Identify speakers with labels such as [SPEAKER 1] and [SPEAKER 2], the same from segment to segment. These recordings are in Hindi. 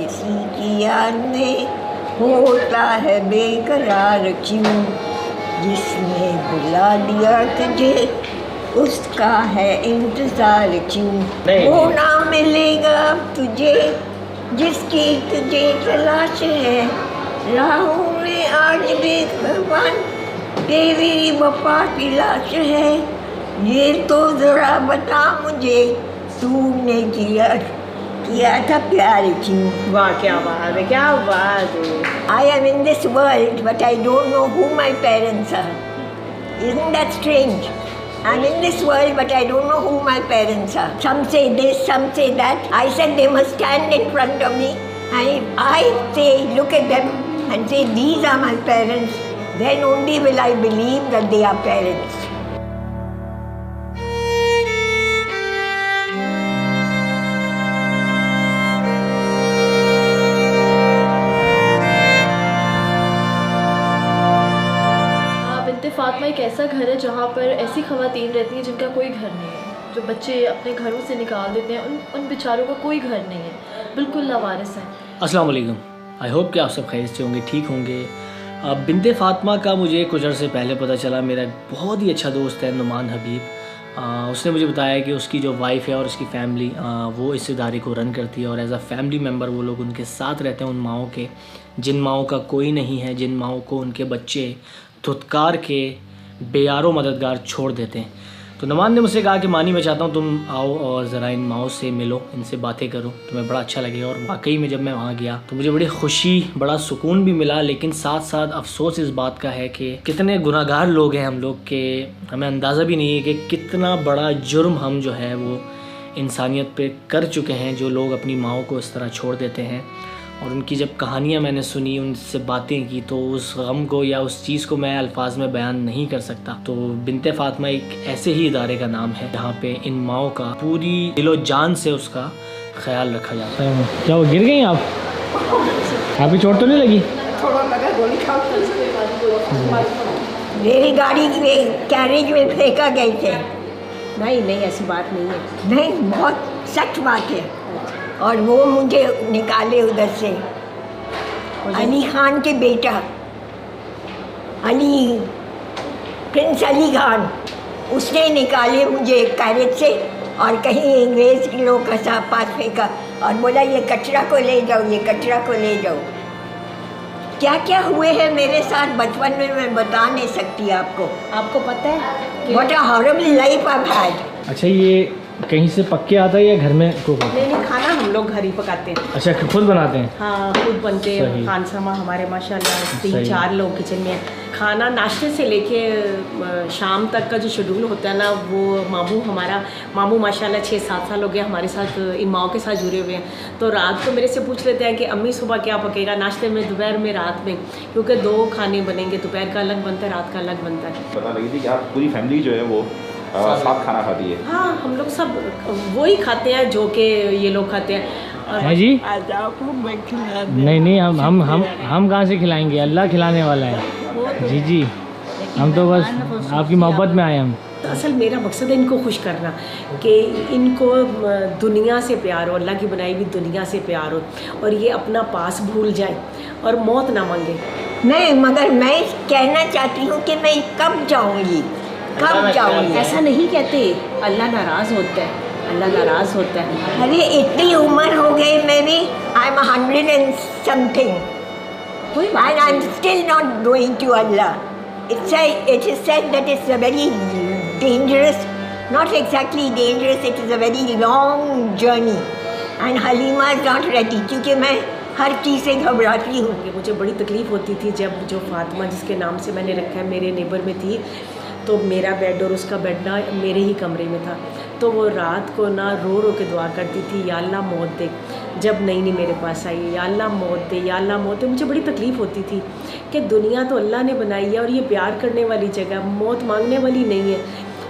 [SPEAKER 1] किसी की याद में होता है बेकरार क्यों, जिसने बुला दिया तुझे उसका है इंतजार क्यों। वो ना मिलेगा तुझे जिसकी तुझे तलाश है, राहों में आज देख भगवान तेरी वफा की लाश है। ये तो जरा बता मुझे तूने किया था प्यार क्यों।
[SPEAKER 2] वाह क्या बात है, क्या बात है।
[SPEAKER 1] I am in this world but I don't know who my parents are. Isn't that strange? I'm in this world but I don't know who my parents are. Some say this, some say that. I said they must stand in front of me. I say look at them and say these are my parents. Then only will I believe that they are parents.
[SPEAKER 3] Fatima एक ऐसा घर है जहाँ पर ऐसी ख़वातीन रहती हैं जिनका कोई घर नहीं है, जो बच्चे अपने घरों से निकाल देते हैं, उन बेचारों का कोई घर नहीं है, बिल्कुल लावारिस हैं।
[SPEAKER 4] अस्सलाम वालेकुम, आई होप कि आप सब खैरियत से होंगे, ठीक होंगे। बिनते फातिमा का मुझे कुछ अर्से पहले पता चला। मेरा बहुत ही अच्छा दोस्त है नुमान हबीब, उसने मुझे बताया कि उसकी जो वाइफ है और उसकी फैमिली वो इस इदारे को रन करती है और एज अ फैमिली मेम्बर वो लोग उनके साथ रहते हैं, उन माओं के जिन माओं का कोई नहीं है, जिन माओं को उनके बच्चे धुतकार के बेयारो मददगार छोड़ देते हैं। तो नुमान ने मुझसे कहा कि मानी मैं चाहता हूँ तुम आओ और ज़रा इन माओं से मिलो, इनसे बातें करो, तुम्हें बड़ा अच्छा लगेगा। और वाकई में जब मैं वहाँ गया तो मुझे बड़ी खुशी, बड़ा सुकून भी मिला, लेकिन साथ साथ अफसोस इस बात का है कि कितने गुनाहगार लोग हैं हम लोग के हमें अंदाज़ा भी नहीं है कि कितना बड़ा जुर्म हम जो है वो इंसानियत पे कर चुके हैं, जो लोग अपनी माओं को इस तरह छोड़ देते हैं। और उनकी जब कहानियाँ मैंने सुनी, उनसे बातें की, तो उस गम को या उस चीज़ को मैं अल्फाज में बयान नहीं कर सकता। तो बिनते फातिमा एक ऐसे ही इदारे का नाम है जहाँ पे इन माओं का पूरी दिलो जान से उसका ख्याल रखा जाता है। क्या वो गिर गई आप? अभी चोट तो नहीं लगी?
[SPEAKER 1] थोड़ा लगा, गोली मेरी गाड़ी के कैरेज में फेंका गए थे।
[SPEAKER 2] नहीं ऐसी बात नहीं है।
[SPEAKER 1] नहीं, बहुत सच बात है। और वो मुझे निकाले उधर से, अली खान के बेटा प्रिंस अली खान, उसने निकाले मुझे कैरेज से और कहीं अंग्रेज़ के लोग का पास फेंका और बोला ये कचरा को ले जाओ, ये कचरा को ले जाओ। क्या क्या हुए हैं मेरे साथ बचपन में मैं बता नहीं सकती आपको।
[SPEAKER 2] आपको पता है
[SPEAKER 1] What a horrible life I've had.
[SPEAKER 4] अच्छा, ये कहीं से पक के आता है या घर में कुक होता है?
[SPEAKER 2] नहीं, खाना हम लोग घर ही पकाते हैं।
[SPEAKER 4] अच्छा, खुद बनाते हैं?
[SPEAKER 2] हाँ, खुद बनते हैं। खानसामा हमारे माशाल्लाह 3-4 लोग किचन में। खाना नाश्ते से लेके शाम तक का जो शेड्यूल होता है ना, वो मामू माशाल्लाह 6-7 साल हो गए हमारे साथ, इन माओं के साथ जुड़े हुए हैं। तो रात को मेरे से पूछ लेते हैं कि अम्मी सुबह क्या पकेगा, नाश्ते में, दोपहर में, रात में, क्योंकि 2 खाने बनेंगे, दोपहर का अलग बनता है, रात का अलग बनता है।
[SPEAKER 5] पता लगी थी कि आप पूरी फैमिली जो है वो साथ खाना खाती है?
[SPEAKER 2] हाँ, हम लोग सब वही खाते हैं जो कि ये लोग खाते हैं।
[SPEAKER 4] है जी? नहीं, हम कहाँ से खिलाएंगे, अल्लाह खिलाने वाला है। जी, हम तो बस आपकी मोहब्बत में आए हम।
[SPEAKER 2] तो असल मेरा मकसद है इनको खुश करना, कि इनको दुनिया से प्यार हो, अल्लाह की बनाई हुई दुनिया से प्यार हो, और ये अपना पास भूल जाए और मौत ना मांगे।
[SPEAKER 1] नहीं, मगर मैं कहना चाहती हूँ कि मैं कब जाऊँगी।
[SPEAKER 2] ऐसा नहीं कहते, अल्लाह नाराज़ होता है, अल्लाह नाराज़ होता है।
[SPEAKER 1] अरे इतनी उम्र हो गई, मैं भी I am 100 and something and I am still not going to Allah. It is said that it's a very dangerous, not exactly dangerous, it is a very long journey and Halima is not ready, क्योंकि मैं हर चीज़ से घबराती हूँ।
[SPEAKER 2] मुझे बड़ी तकलीफ़ होती थी जब जो फातिमा जिसके नाम से मैंने रखा है मेरे नेबर में थी, तो मेरा बेड और उसका बेड ना मेरे ही कमरे में था। तो वो रात को ना रो के दुआ करती थी, या अल्लाह मौत दे। जब नहीं मेरे पास आई, या अल्लाह मौत दे, या अल्लाह मौत दे। मुझे बड़ी तकलीफ़ होती थी कि दुनिया तो अल्लाह ने बनाई है और ये प्यार करने वाली जगह, मौत मांगने वाली नहीं है।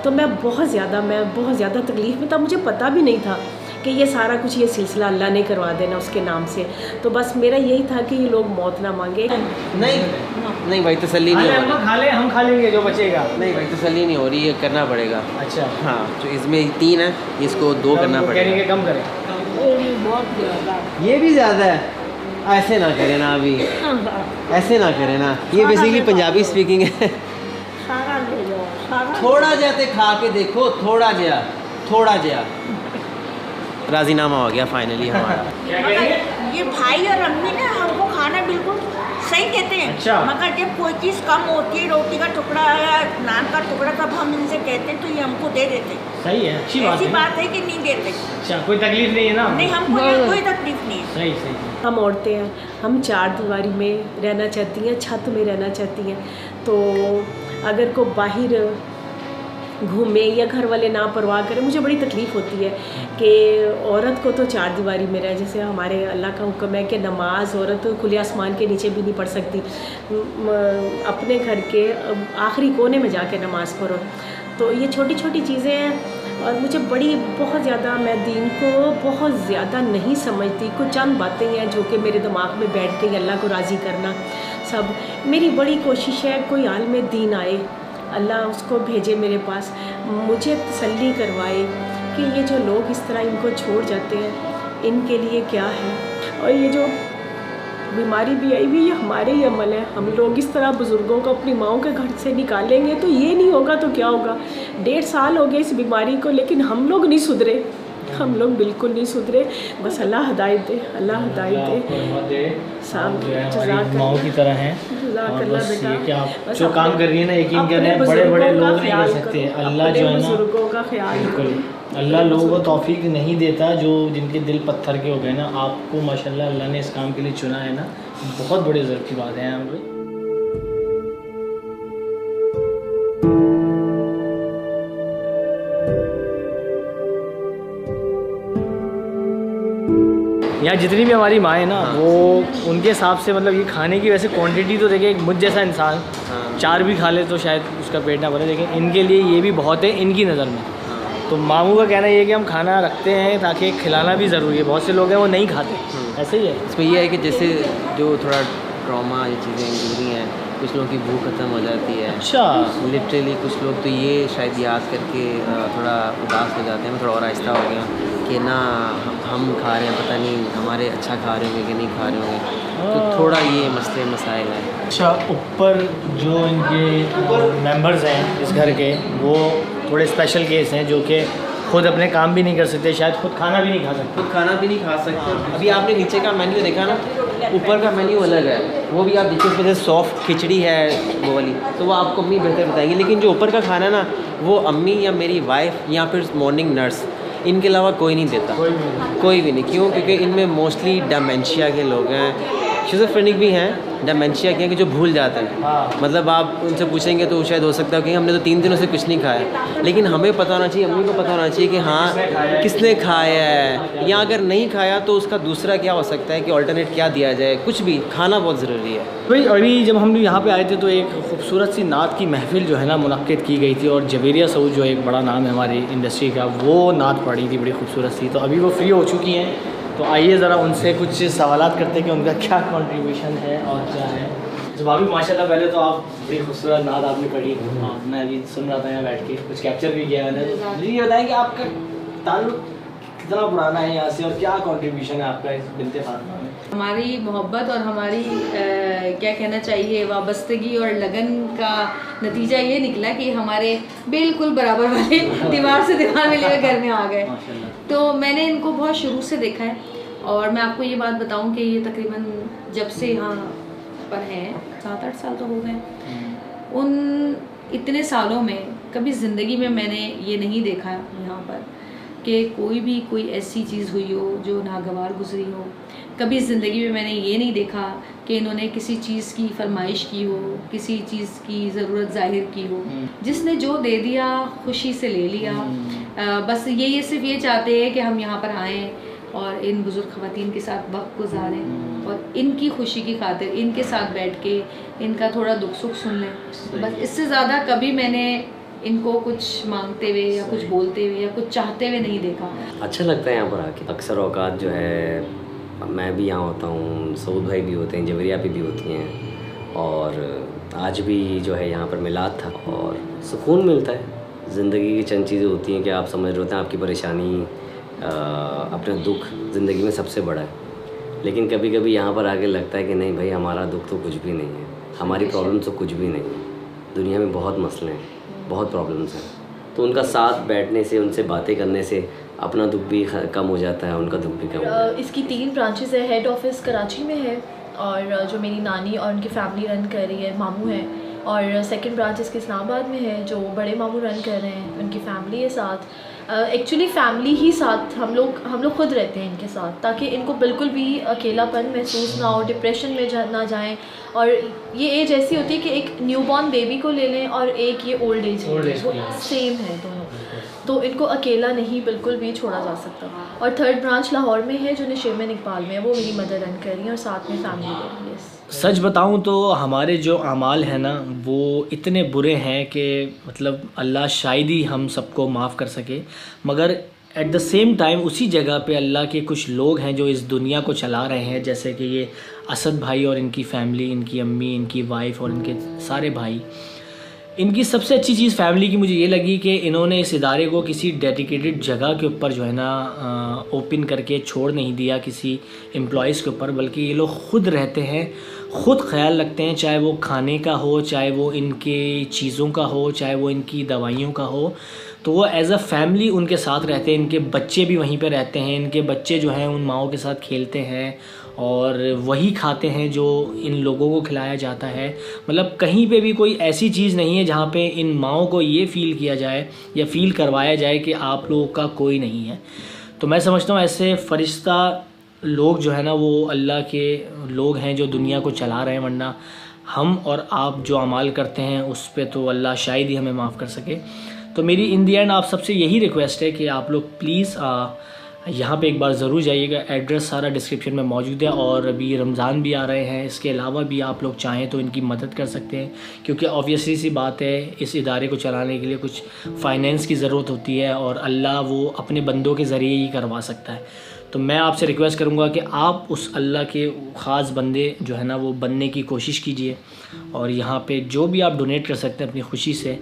[SPEAKER 2] तो मैं बहुत ज़्यादा तकलीफ़ में था। मुझे पता भी नहीं था कि ये सारा कुछ, ये सिलसिला अल्लाह ने करवा देना उसके नाम से। तो बस मेरा यही था कि ये लोग मौत ना मांगे।
[SPEAKER 6] नहीं भाई, तसल्ली नहीं हो रही।
[SPEAKER 4] हम खा लेंगे जो बचेगा।
[SPEAKER 6] नहीं भाई, तसल्ली नहीं हो रही, ये करना पड़ेगा।
[SPEAKER 4] अच्छा,
[SPEAKER 6] हाँ, तो इसमें 3 है, इसको 2 करना पड़ेगा।
[SPEAKER 4] कम करें।
[SPEAKER 6] ये भी ज़्यादा है। ऐसे ना करें ना अभी, ऐसे ना करें ना। ये बेसिकली पंजाबी स्पीकिंग है। थोड़ा जाते खा के देखो, थोड़ा जया राजीनामा हो गया फाइनली हमारा।
[SPEAKER 7] ये भाई और अम्मी ना हमको खाना बिल्कुल सही देते हैं।
[SPEAKER 4] अच्छा।
[SPEAKER 7] मगर जब कोई चीज़ कम होती है, रोटी का टुकड़ा या नान का टुकड़ा, तब हम इनसे कहते हैं तो ये हमको दे देते हैं।
[SPEAKER 4] सही है, अच्छी बात
[SPEAKER 7] ऐसी
[SPEAKER 4] है।
[SPEAKER 7] बात है कि नहीं देते।
[SPEAKER 4] अच्छा, कोई तकलीफ नहीं है ना?
[SPEAKER 7] नहीं, हमको यहाँ कोई तकलीफ नहीं है।
[SPEAKER 4] सही सही।
[SPEAKER 2] हम औरतें हैं, हम चार दीवारी में रहना चाहती हैं, छत में रहना चाहती हैं। तो अगर को बाहर घूमे या घर वाले ना परवाह करें, मुझे बड़ी तकलीफ़ होती है कि औरत को तो चार दीवारी में रहे। जैसे हमारे अल्लाह का हुक्म है कि नमाज औरत खुले आसमान के नीचे भी नहीं पढ़ सकती, अपने घर के आखिरी कोने में जाके नमाज़ पढ़ो। तो ये छोटी छोटी चीज़ें हैं और मुझे बहुत ज़्यादा, मैं दीन को बहुत ज़्यादा नहीं समझती। कुछ चंद बातें हैं जो कि मेरे दिमाग में बैठ के अल्लाह को राज़ी करना। सब मेरी बड़ी कोशिश है कोई आलिम दीन आए, अल्लाह उसको भेजे मेरे पास, मुझे तसल्ली करवाए कि ये जो लोग इस तरह इनको छोड़ जाते हैं, इनके लिए क्या है। और ये जो बीमारी भी आई हुई, ये हमारे ही अमल है। हम लोग इस तरह बुज़ुर्गों को अपनी माओं के घर से निकालेंगे तो ये नहीं होगा तो क्या होगा। 1.5 साल हो गए इस बीमारी को, लेकिन हम लोग नहीं सुधरे, हम लोग बिल्कुल नहीं सुधरे। बस अल्लाह हिदायत दे, अल्लाह हिदायत दे।
[SPEAKER 4] माओ की तरह हैं और बस ये कि आप जो काम कर रही है ना, यकीन करें बड़े बड़े लोग नहीं कर सकते। अल्लाह जो है ना,
[SPEAKER 2] बुजुर्गों का ख्याल
[SPEAKER 4] बिल्कुल अल्लाह लोगों को तौफीक नहीं देता, जो जिनके दिल पत्थर के हो गए ना। आपको माशाल्लाह अल्लाह ने इस काम के लिए चुना है ना, बहुत बड़ी ज़रूरत की बात है यहाँ पे। यहाँ जितनी भी हमारी माँ है ना, वो उनके हिसाब से मतलब ये खाने की वैसे क्वांटिटी तो देखिए, मुझ जैसा इंसान 4 भी खा ले तो शायद उसका पेट ना भरे, लेकिन इनके लिए ये भी बहुत है इनकी नज़र में। तो मामू का कहना ये है कि हम खाना रखते हैं ताकि खिलाना भी ज़रूरी है। बहुत से लोग हैं वो नहीं खाते, ऐसे ही है।
[SPEAKER 6] इसमें यह है कि जैसे जो थोड़ा ट्रॉमा ये चीज़ें गुजरी हैं, कुछ लोगों की भूख ख़त्म हो जाती है।
[SPEAKER 4] अच्छा,
[SPEAKER 6] लिटरली कुछ लोग तो ये शायद याद करके थोड़ा उदास हो जाते हैं। मैं थोड़ा और आहिस्ता हो गया कि ना हम खा रहे हैं, पता नहीं हमारे अच्छा खा रहे होंगे कि नहीं खा रहे होंगे। तो थोड़ा ये मसले मसाइल है।
[SPEAKER 4] अच्छा, ऊपर जो इनके मेंबर्स हैं इस घर के, वो थोड़े स्पेशल केस हैं जो कि खुद अपने काम भी नहीं कर सकते, शायद खुद खाना भी नहीं खा सकते।
[SPEAKER 6] खुद खाना भी नहीं खा सकते। अभी आपने नीचे का मेन्यू देखा ना, ऊपर का मेन्यू अलग है, वो भी आप देखिए उसमें जैसे सॉफ्ट खिचड़ी है वो वाली, तो वो आपको अम्मी बेहतर बताएंगी। लेकिन जो ऊपर का खाना ना, वो अम्मी या मेरी वाइफ या फिर मॉर्निंग नर्स, इनके अलावा कोई नहीं देता, कोई भी नहीं। क्यों? क्योंकि इनमें मोस्टली डेमेंशिया के लोग हैं, शिज़ोफ्रेनिक भी हैं, डेमेंशिया के हैं कि जो भूल जाते हैं। मतलब आप उनसे पूछेंगे तो शायद हो सकता है कि हमने तो 3 दिनों से कुछ नहीं खाया, लेकिन हमें पता होना चाहिए, अम्मी को पता होना चाहिए कि हाँ किसने खाया है, या अगर नहीं खाया तो उसका दूसरा क्या हो सकता है कि ऑल्टरनेट क्या दिया जाए। कुछ भी खाना बहुत ज़रूरी है।
[SPEAKER 4] भाई अभी जब हम यहाँ पे आए थे तो एक खूबसूरत सी नात की महफिल जो है ना मुनक्किद की गई थी, और जवेरिया सऊद जो एक बड़ा नाम है हमारी इंडस्ट्री का, वो नात पढ़ी थी, बड़ी खूबसूरत सी। तो अभी वो फ्री हो चुकी हैं, तो आइए ज़रा उनसे कुछ सवालात करते हैं कि उनका क्या कंट्रीब्यूशन है और क्या है। तो भाभी माशाल्लाह, पहले तो आप बड़ी खूबसूरत नात आपने पढ़ी, मैं अभी सुन रहा था यहाँ बैठ के, कुछ कैप्चर भी किया मैंने। तो मुझे ये बताएं कि आपका ताल्लुक कितना पुराना है यहाँ से और क्या कंट्रीब्यूशन है आपका इस बिन्ते फातिमा में?
[SPEAKER 8] हमारी मोहब्बत और हमारी क्या कहना चाहिए वाबस्तगी और लगन का नतीजा ये निकला कि हमारे बिल्कुल बराबर वाले दीवार से दीवार मिले हुए घर में आ गए। तो मैंने इनको बहुत शुरू से देखा है, और मैं आपको ये बात बताऊं कि ये तकरीबन जब से यहाँ पर हैं 7-8 साल तो हो गए। उन इतने सालों में कभी ज़िंदगी में मैंने ये नहीं देखा यहाँ पर कि कोई ऐसी चीज़ हुई हो जो नागवार गुजरी हो। कभी ज़िंदगी में मैंने ये नहीं देखा कि इन्होंने किसी चीज़ की फरमाइश की हो, किसी चीज़ की ज़रूरत जाहिर की हो। जिसने जो दे दिया खुशी से ले लिया। बस ये सिर्फ ये चाहते हैं कि हम यहाँ पर आएँ और इन बुज़ुर्ग ख़वातीन के साथ वक्त गुजारें और इनकी खुशी की खातिर इनके साथ बैठ के इनका थोड़ा दुख सुख सुन लें। बस इससे ज़्यादा कभी मैंने इनको कुछ मांगते हुए या कुछ बोलते हुए या कुछ चाहते हुए नहीं देखा।
[SPEAKER 9] अच्छा लगता है यहाँ पर आके। अक्सर औकात जो है मैं भी यहाँ होता हूँ, सऊद भाई भी होते हैं, जवेरिया भी होती हैं, और आज भी जो है यहाँ पर मिलाद था और सुकून मिलता है। ज़िंदगी की चंद चीज़ें होती हैं कि आप समझ रहे होते हैं आपकी परेशानी अपना दुख ज़िंदगी में सबसे बड़ा है, लेकिन कभी कभी यहाँ पर आके लगता है कि नहीं भाई, हमारा दुख तो कुछ भी नहीं है, हमारी प्रॉब्लम तो कुछ भी नहीं है। दुनिया में बहुत मसले हैं, बहुत प्रॉब्लम्स हैं, तो उनका साथ बैठने से, उनसे बातें करने से अपना दुख भी कम हो जाता है, उनका दुख भी कम हो जाता है।
[SPEAKER 3] इसकी 3 ब्रांचेस है। हेड ऑफिस कराची में है और जो मेरी नानी और उनकी फैमिली रन कर रही है, मामू हैं, और सेकंड ब्रांच इसके इस्लामाबाद में है जो बड़े मामू रन कर रहे हैं, उनकी फैमिली है साथ। एक्चुअली फैमिली ही साथ, हम लोग खुद रहते हैं इनके साथ, ताकि इनको बिल्कुल भी अकेलापन महसूस ना हो, डिप्रेशन में ना जाएं। और ये एज ऐसी होती है कि एक न्यूबॉर्न बेबी को ले लें और एक ये ओल्ड एज वो सेम है दोनों, तो इनको अकेला नहीं बिल्कुल भी छोड़ा जा सकता। और थर्ड ब्रांच लाहौर में है जो नशेमन इकबाल में है, वो मेरी मदर रन कर रही है और साथ में फैमिली है।
[SPEAKER 4] सच बताऊं तो हमारे जो अमाल हैं ना वो इतने बुरे हैं कि मतलब अल्लाह शायद ही हम सबको माफ़ कर सके, मगर एट द सेम टाइम उसी जगह पे अल्लाह के कुछ लोग हैं जो इस दुनिया को चला रहे हैं, जैसे कि ये असद भाई और इनकी फैमिली, इनकी अम्मी, इनकी वाइफ और इनके सारे भाई। इनकी सबसे अच्छी चीज़ फैमिली की मुझे ये लगी कि इन्होंने इस इदारे को किसी डेडिकेटेड जगह के ऊपर जो है ना ओपन करके छोड़ नहीं दिया किसी एम्प्लॉइज़ के ऊपर, बल्कि ये लोग ख़ुद रहते हैं, ख़ुद ख्याल रखते हैं, चाहे वो खाने का हो, चाहे वो इनके चीज़ों का हो, चाहे वो इनकी दवाइयों का हो। तो वो एज़ अ फैमिली उनके साथ रहते हैं, इनके बच्चे भी वहीं पे रहते हैं, इनके बच्चे जो हैं उन माओं के साथ खेलते हैं और वही खाते हैं जो इन लोगों को खिलाया जाता है। मतलब कहीं पे भी कोई ऐसी चीज़ नहीं है जहाँ पे इन माओं को ये फ़ील किया जाए या फ़ील करवाया जाए कि आप लोगों का कोई नहीं है। तो मैं समझता हूँ ऐसे फ़रिश्ता लोग जो है ना वो अल्लाह के लोग हैं जो दुनिया को चला रहे हैं, वरना हम और आप जो अमाल करते हैं उस पे तो अल्लाह शायद ही हमें माफ़ कर सके। तो मेरी इन दी एंड आप सबसे यही रिक्वेस्ट है कि आप लोग प्लीज़ यहाँ पे एक बार ज़रूर जाइएगा। एड्रेस सारा डिस्क्रिप्शन में मौजूद है और अभी रमज़ान भी आ रहे हैं, इसके अलावा भी आप लोग चाहें तो इनकी मदद कर सकते हैं, क्योंकि ऑब्वियसली सी बात है इस इदारे को चलाने के लिए कुछ फ़ाइनेंस की ज़रूरत होती है और अल्लाह वो अपने बंदों के ज़रिए ही करवा सकता है। तो मैं आपसे रिक्वेस्ट करूँगा कि आप उस अल्लाह के ख़ास बंदे जो है ना वो बनने की कोशिश कीजिए और यहाँ पे जो भी आप डोनेट कर सकते हैं अपनी खुशी से,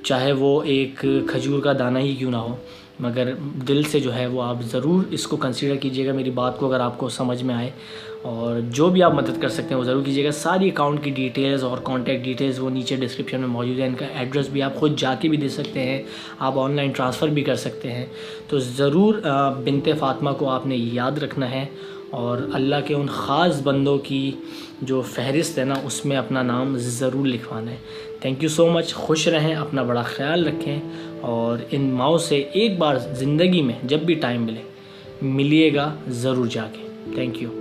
[SPEAKER 4] चाहे वो एक खजूर का दाना ही क्यों ना हो, मगर दिल से जो है वो आप ज़रूर इसको कंसीडर कीजिएगा मेरी बात को, अगर आपको समझ में आए। और जो भी आप मदद कर सकते हैं वो ज़रूर कीजिएगा। सारी अकाउंट की डिटेल्स और कॉन्टैक्ट डिटेल्स वो नीचे डिस्क्रिप्शन में मौजूद है। इनका एड्रेस भी आप ख़ुद जाके भी दे सकते हैं, आप ऑनलाइन ट्रांसफ़र भी कर सकते हैं। तो ज़रूर बिनते फ़ातिमा को आपने याद रखना है और अल्लाह के उन ख़ास बंदों की जो फ़हरिस्त है ना उसमें अपना नाम ज़रूर लिखवाना है। Thank you so much. खुश रहें, अपना बड़ा ख्याल रखें और इन माओं से एक बार ज़िंदगी में जब भी टाइम मिले मिलिएगा ज़रूर जाके। Thank you.